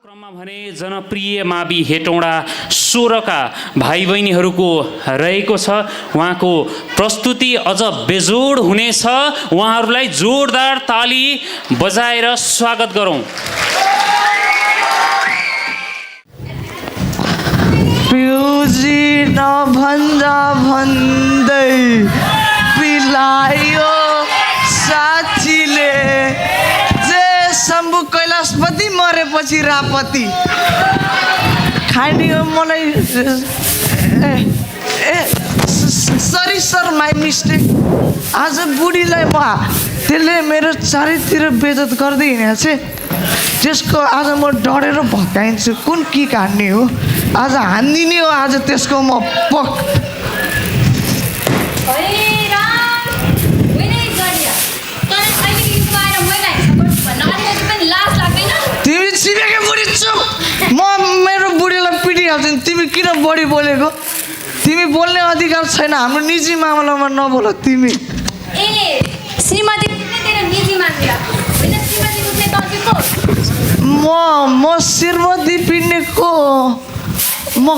क्रममा भने जनप्रिय मावि हेटौँडा 16 का भाइ बहिनीहरूको रहेको छ। उहाँको प्रस्तुति अझ बेजोड हुनेछ। उहाँहरूलाई जोरदार ताली बजाएर स्वागत गरौँ। पिउजी नभन्दा भन्दै पिलायो साथीले जे शम्भु कैलाशपति मरेपछि रापति खानी हो मलाई सरी सर माई मिस्टेक। आज बुढीलाई म त्यसले मेरो चारैतिर बेइज्जत गर्दै हिँडेको छ। त्यसको आज म डरेर भत्काइन्छु। कुन किक हान्ने हो आज हान्दिने हो आज त्यसको म पक। तिमी छिमेकी बुढी चुप। म मेरो बुढीलाई पिटिहाल्छु। तिमी किन बढी बोलेको? तिमी बोल्ने अधिकार छैन। हाम्रो निजी मामलामा नबोल तिमी। म श्रीमती पिट्ने को म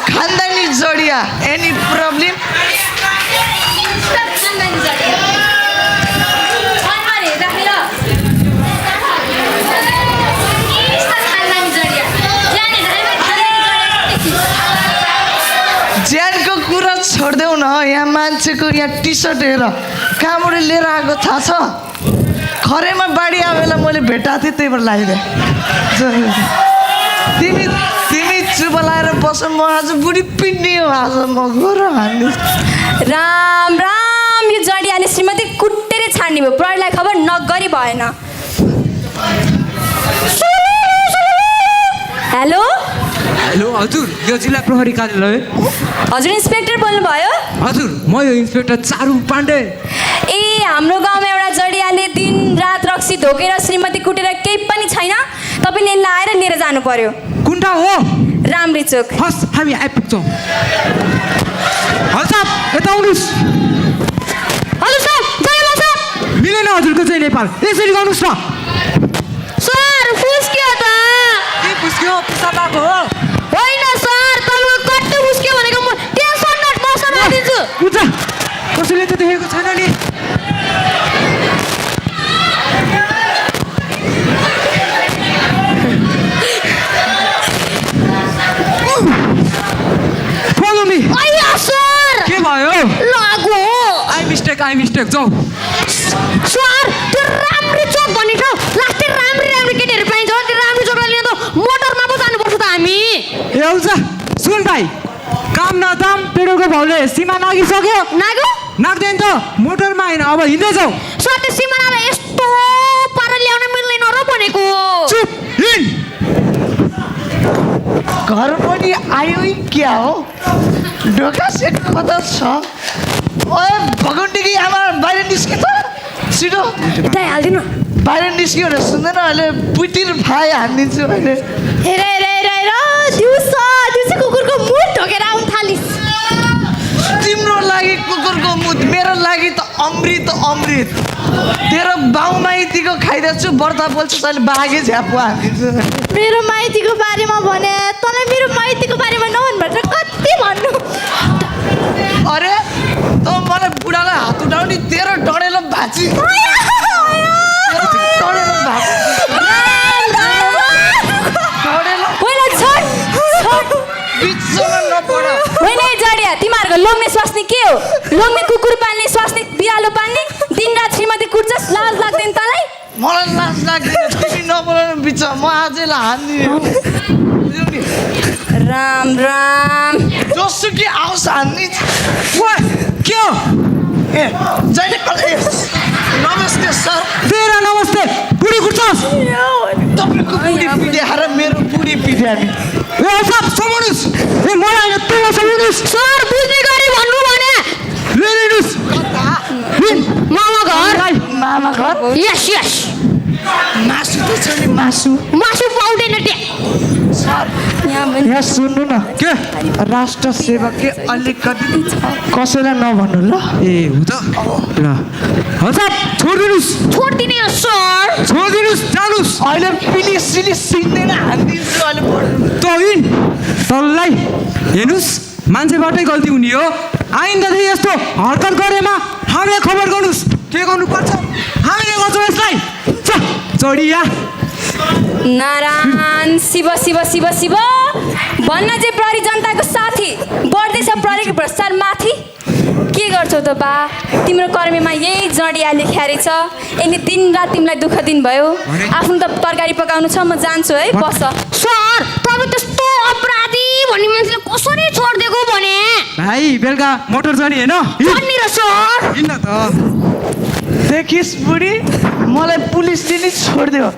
खानदानी जडिया। Any problem? ज्यानको कुरा छोडिदेऊ न। यहाँ मान्छेको यहाँ टी सर्ट हेर कहाँबाट लिएर आएको थाहा छ? खरेमा बाढी आयो बेला मैले भेटाएको थिएँ त्यही भएर लगाइदिएँ। तिमी चुप लाएर बस। म आज बुढी पिट्ने हो। आज म गएर हान्ने। राम राम। यो जडियाले श्रीमती कुटेरै छाड्ने भयो। प्रहरीलाई खबर नगरी भएन। हेलो हेलो हजुर, यो जिल्ला प्रहरी कार्यालय। हजुर इन्सपेक्टर बोल्नुभयो? हजुर, म यो इन्सपेक्टर चारू पाण्डे। ए हाम्रो गाउँमा एउटा जडियाले दिन रात रक्सी धोकेर श्रीमती कुटेर केही पनि छैन। तपाईँले लाएर लिएर जानु पर्यो। कुन ठाउँ हो? राम्री चोक। हस् हामी आइपुग्छौँ। हजुर साहब यता आउनुहोस्। हजुर सर जयमा सर। मिलेन हजुरको चाहिँ नेपाल। यसरी गर्नुहोस् न। सर फुस्क्यो त। के फुस्क्यो? पिसाब आएको हो? होइन सर, तपाईँको कट्टो फुस्क्यो भनेको म टेन्सन नट म समातिदिन्छु। हुन्छ, कसैले त देखेको छैन नि। Follow me. अय्या सर। के भयो? लागो। आई मिस्टेक जाऊ। सर त्यो राम्री चोक भन्ने ठाउँ लास्टै राम्री केटीहरू पाइन्छ। त्यो राम्री चोकलाई लिन त मोटरमा पो जानुपर्छ त हामी। ए हुन्छ सुन भाइ, काम नदाम पेट्रोलको भाउले सीमा नागिसक्यो। नाग्दैन त मोटरमा होइन, अब हिँड्दै जाऊ। सर त्यो सिमानालाई यस्तो पारा ल्याउन मिल्दैन र भनेको। चुप हिँड। घर पनि आयो क्या हो? ढोका सेट कता छ? ओए भगुन्डीकी आमा बाहिर निस्के त छिटो। यता हाल्दिनु। बाहिर निस्क्यो भने सुन्दैन अहिले पुटिर भाइ हानिदिन्छु अहिले। हेर दिउँसो कुकुरको मुख ढोकेर आउन थालिस्। तिम्रो लागि कुकुरको मुख, मेरो लागि त अमृत। तेरो बाउ माइतीको खाइदिन्छु। व्रता बोल्छु अहिले बाघे झ्यापो हानिदिन्छु। मेरो माइतीको बारेमा भने तँलाई मेरो माइतीको बारेमा नभन् भनेर कति भन्नु। अरे त मलाई बुढालाई हात उठाउने तेरो डढेलो भाँची। तिमीहरूको लोग्ने स्वास्नी के हो? लोग्ने कुकुर पाल्ने, स्वास्नी बिरालो पाल्ने, दिनरात श्रीमती कुट्छस्। लाज लाग्दैन तँलाई? मलाई लाज लाग्दैन। तिमी नबोल्नु बिच म आजैलाई हान्दिनँ। राम राम। जोसुकै आओस् हान्ने। के हो? ए जहिले नमस्ते सर। तेरा नमस्ते। बुढी कुट्छस्? तपाईँको बुढी पिट्याएर मेरो बुढी पिट्याने। ए साहब समाउनुहोस्। ए मलाई होइन तँ समाउनुहोस्। सर बुझ्ने गरी भन्नु भने लिनुहोस्। मामा घर यस मासु त छ नि। मासु पाउँदैन त्यहाँ। यहाँ सुन्नु न के राष्ट्र सेवा के अलिकति कसैलाई नभन्नु ल ए हो त ल हजुर छोडिदिनुहोस् छोडिदिने हो सर छोडिदिनुहोस् जानुहोस् अहिले पिलिस सिलिस सिक्दैन हानिदिन्छु अहिले तहिन तललाई हेर्नुहोस् मान्छेबाटै गल्ती हुने हो आइन्दादेखि यस्तो हरकत गरेमा हामीलाई खबर गर्नुहोस् के गर्नुपर्छ हामीले गर्छौँ यसलाई चढिया नारायण शिव शिव शिव शिव भन्न चाहिँ प्रहरी जनताको साथी बढ्दैछ प्रहरीको भ्रष्टाचार माथि के गर्छौ त बा तिम्रो कर्मीमा यही जडिया लेख्या रहेछ यसले दिनरात तिमीलाई दुःख दिनुभयो आफ्नो त तरकारी पकाउनु छ म जान्छु है बस सर तपाईँ त्यस्तो अपराधी भन्ने मान्छेले कसरी छोडिदिएको भने भाइ बेलुका मोटर जाने होइन भन्ने र सर हिँड्न त देखिस् बुढी मलाई पुलिसले नि छोडिदियो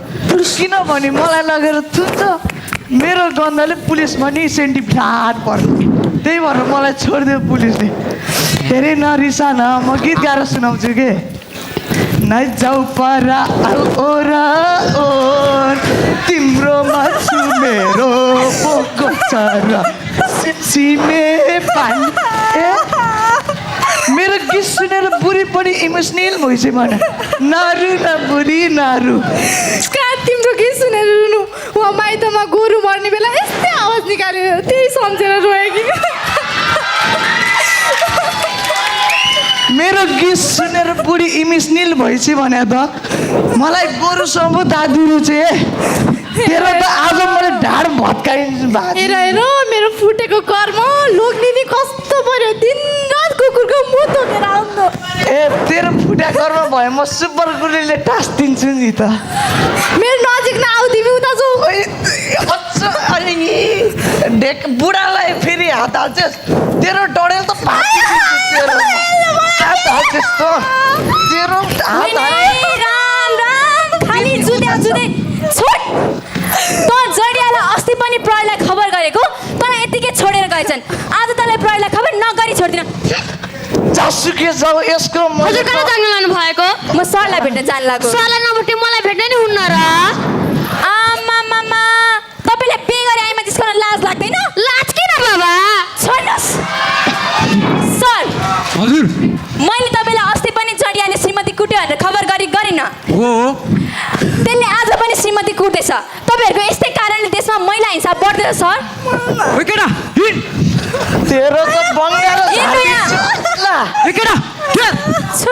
किनभने मलाई लगेर थुन्छ मेरो गन्धले पुलिसमा नि सेन्टी फ्ल्याट पर्छ त्यही भएर मलाई छोडिदियो पुलिसले धेरै नरिसा न म गीत गाएर सुनाउँछु के नै जाऊ परा ओरा ओ तिम्रो माछु मेरो पोको चरा सिमे पानी मेरो गीत सुनेर बुढी पनि इमोसनल भइसक्यो मलाई नारु न बुढी नारु कहाँ तिम्रो गीत सुनेर रुनु वहाँ माइतमा गोरु मर्ने बेला यस्तै आवाज निकालेर त्यही सम्झेर रोयो कि मेरो गीत सुनेर बुढी इमोसनल भइसक्यो भने त मलाई गोरुसँग दादुरु चाहिँ तेरो त आज मैले ढाड भत्काइदिन्छु हेर हेर मेरो फुटेको कर्म लोग्ने नि कस्तो पर्यो दिनरात कुकुरको मुख धोकेर आउनु ए तेरो फुटा कर्म भयो म सुपर गुलीले टास दिन्छु नि त मेरो नजिक नआउ तिमी उता जाऊ ढेक बुढालाई फेरि हात हाल्छस् तेरो डडेल त भागिदिन्छु तेरो हात हाल्छस् त तेरो हात हाल राम राम खाली जुद्या जुदे छोड त जडियालाई अस्ति पनि प्रहरीलाई खबर गरेको तर यतिकै छोडेर गएछन् आज तँलाई प्रहरीलाई खबर नगरी छोड्दिन जासुके जाऊ यसको हजुर कहाँ जानु लानु भएको म सरलाई भेट्न जान लाग्यो सरलाई नभेटे मलाई भेट्न नि हुन्न र आमा मामा तपाईँलाई पे गरे आइमा त्यसको लाज लाग्दैन लाज किन बाबा छोड्नुहोस् सर हजुर मैले तपाईँलाई अस्ति पनि जडियाले श्रीमती कुट्यो भनेर खबर गरिन हो त्यसले आज पनि श्रीमती कुट्दैछ तपाईँहरूको यस्तै कारणले देशमा महिला हिंसा बढ्दैछ सर ओइ केटा हिँड तेरो त बङ्गाल ए केटा हिँड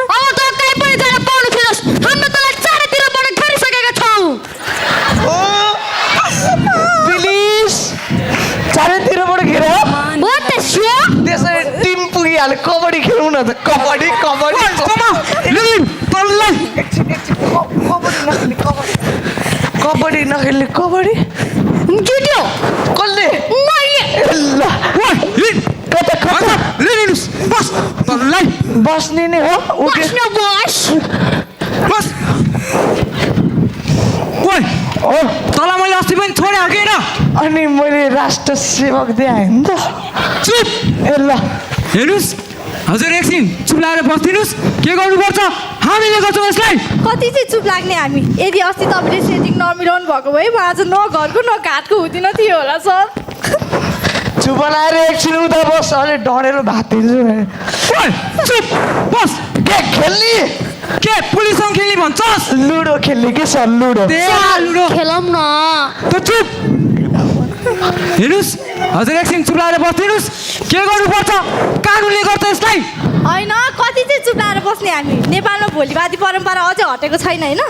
अब त कहीँ पनि जान पाउनु थिएनस् हाम्रो तँलाई चारैतिरबाट घेरिसकेका छौँ प्लिज चारैतिरबाट घेर हो त्यसो त्यसै टिम पुगिहाल्यो कबड्डी खेलौँ न त कबड्डी कबड्डी कबड्डी नखेल्ने कबड्डी जुट्यो कसले मैले ल कता कता बस तललाई बस्ने नै हो उठे बस्न बस बस ओइ हो तँलाई मैले अस्ति पनि छोडे हो कि होइन अनि मैले राष्ट्र सेवक दिएँ नि त चुप ए ल हेर्नुहोस् हजुर एकछिन चुप लागेर बस्दिनुहोस् के गर्नुपर्छ हामीले गर्छौँ यसलाई कति चाहिँ चुप लाग्ने हामी यदि अस्ति तपाईँले सेटिङ नमिलाउनु भएको भए म आज न घरको न घाटको हुँदिन थियो होला सर चुप लाएर एकछिन उता बस अलि डढेर भातिन्छु ओइ चुप बस के खेल्ने के पुलिससँग खेल्ने भन्छस् लुडो खेल्ने के सर लुडो लुडो खेलौँ न त चुप हेर्नुहोस् हजुर एकछिन चुप लागेर बस्दिनुहोस् के गर्नुपर्छ कानुनले गर्छ यसलाई होइन कति चाहिँ चुप लाएर बस्ने हामी नेपालमा भोलिवादी परम्परा अझै हटेको छैन होइन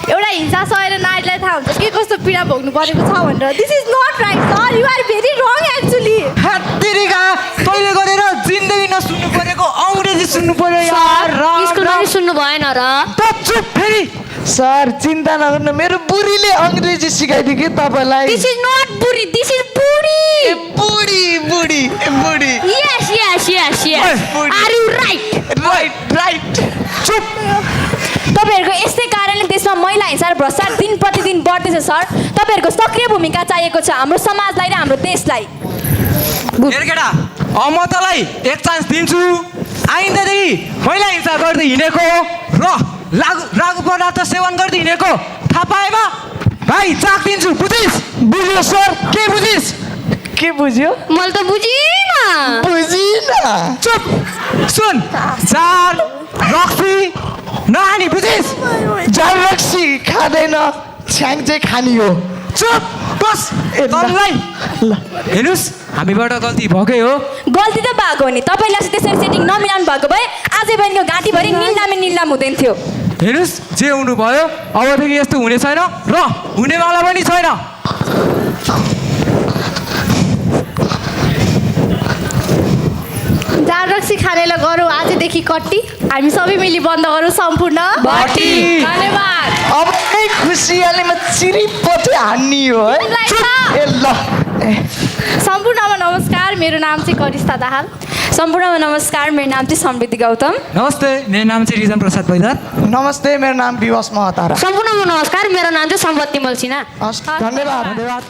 एउटा हिंसा सहेर नारीलाई थाहा हुन्छ के कस्तो पीडा भोग्नु परेको छ भनेर this is not right sir you are very wrong actually हात्तिरिका तैँले गरेर जिन्दगी नसुन्नु परेको अङ्ग्रेजी सुन्नु पर्यो यार स्कुलमा पनि सुन्नु भएन र त चुप फेरि सर चिन्ता नगर्नु मेरो बुढीले अङ्ग्रेजी सिकाइदियो कि तपाईँलाई दिस इज नट बुढी दिस इज बुढी ए बुढी बुढी बुढी yes yes yes yes are you right right right चुप तपाईँहरूको यस्तै कारणले देशमा महिला हिंसा र भ्रष्टाचार दिन प्रतिदिन बढ्दैछ सर तपाईँहरूको सक्रिय भूमिका चाहिएको छ हाम्रो समाजलाई र हाम्रो देशलाई हेर केटा अब म तँलाई एक चान्स दिन्छु आइन्दादेखि महिला हिंसा गर्दै हिँडेको र लागु पदार्थ सेवन गर्दै हिँडेको थाहा पाएमा भाइ चाक दिन्छु बुझिस् बुझ्यो सर के बुझिस् के बुझ्यो मैले त बुझिनँ बुझिन चुप सुन जाल रक्सी नहानी बुझिस् जाल रक्सी खाँदैन छ्याङ चाहिँ खानी हो चुप बस ए, ल। तललाई हेर्नुहोस् हामीबाट गल्ती भएकै हो गल्ती त भएको हो नि तपाईँले अस्ति त्यसरी सेटिङ नमिलाउनु भएको भए आजै बहिनीको घाँटीभरि निल्दामे निल्दाम हुँदैन थियो हेर्नुहोस् जे हुनु भयो अबदेखि यस्तो हुने छैन र हुनेवाला पनि छैन जाल रक्सी खानेलाई गरौँ आजदेखि कट्टी हामी सबै मिली बन्द गरौँ सम्पूर्ण भट्टी। धन्यवाद अब खुसियालीमा चिरिपटे हान्ने हो है तिमीलाई चुप। त- ए ल ए, सम्पूर्णमा नमस्कार मेरो नाम चाहिँ करिस्ता दाहाल सम्पूर्णमा नमस्कार मेरो नाम चाहिँ समृद्धि गौतम नमस्ते मेरो नाम चाहिँ रिजन प्रसाद बैदर नमस्ते मेरो नाम विवश महतारा सम्पूर्णमा नमस्कार मेरो नाम चाहिँ सम्पत्ति मल्सिना हस् धन्यवाद धन्यवाद